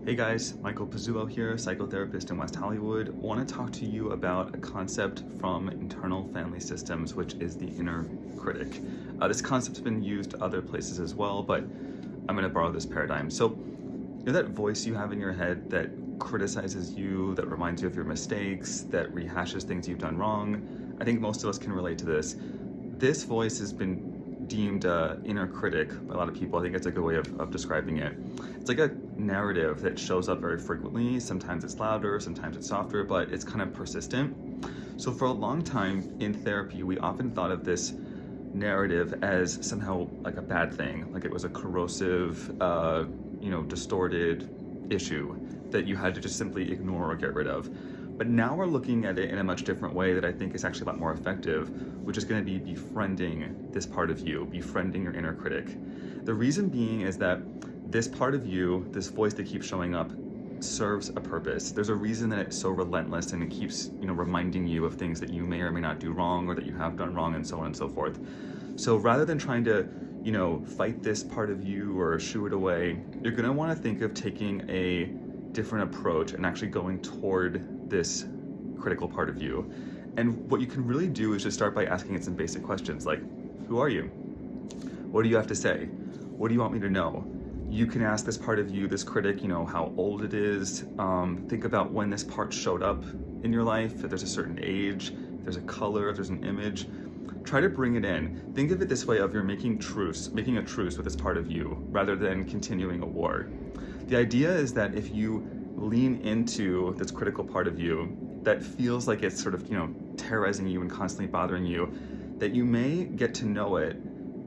Hey guys, Michael Pizzuo here, psychotherapist in West Hollywood. I want to talk to you about a concept from internal family systems, which is the inner critic. This concept's been used other places as well, but I'm going to borrow this paradigm. So, you know that voice you have in your head that criticizes you, that reminds you of your mistakes, that rehashes things you've done wrong? I think most of us can relate to this. This voice has been deemed inner critic by a lot of people. I think it's a good way of describing it. It's like a narrative that shows up very frequently. Sometimes it's louder, sometimes it's softer, but it's kind of persistent. So for a long time in therapy, we often thought of this narrative as somehow like a bad thing, like it was a corrosive, distorted issue that you had to just simply ignore or get rid of. But now we're looking at it in a much different way that I think is actually a lot more effective, which is going to be befriending this part of you, befriending your inner critic. The reason being is that this part of you, this voice that keeps showing up, serves a purpose. There's a reason that it's so relentless and it keeps, reminding you of things that you may or may not do wrong or that you have done wrong and so on and so forth. So rather than trying to, fight this part of you or shoo it away, you're going to want to think of taking a different approach and actually going toward this critical part of you. And what you can really do is just start by asking it some basic questions like, who are you? What do you have to say? What do you want me to know? You can ask this part of you, this critic, how old it is. Think about when this part showed up in your life, if there's a certain age, if there's a color, if there's an image. Try to bring it in. Think of it this way of you're making a truce with this part of you rather than continuing a war. The idea is that if you lean into this critical part of you that feels like it's sort of, terrorizing you and constantly bothering you, that you may get to know it,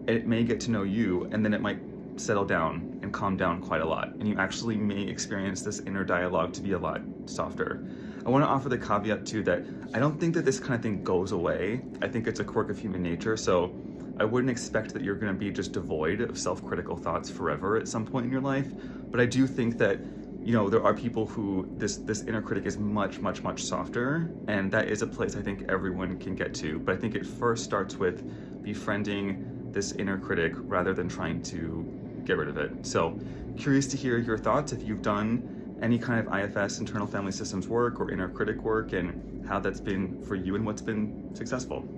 it may get to know you, and then it might settle down and calm down quite a lot. And you actually may experience this inner dialogue to be a lot softer. I want to offer the caveat too that I don't think that this kind of thing goes away. I think it's a quirk of human nature. So I wouldn't expect that you're going to be just devoid of self-critical thoughts forever at some point in your life. But I do think that, there are people who this inner critic is much, much, much softer. And that is a place I think everyone can get to. But I think it first starts with befriending this inner critic rather than trying to get rid of it. So curious to hear your thoughts if you've done any kind of IFS, internal family systems work, or inner critic work, and how that's been for you and what's been successful.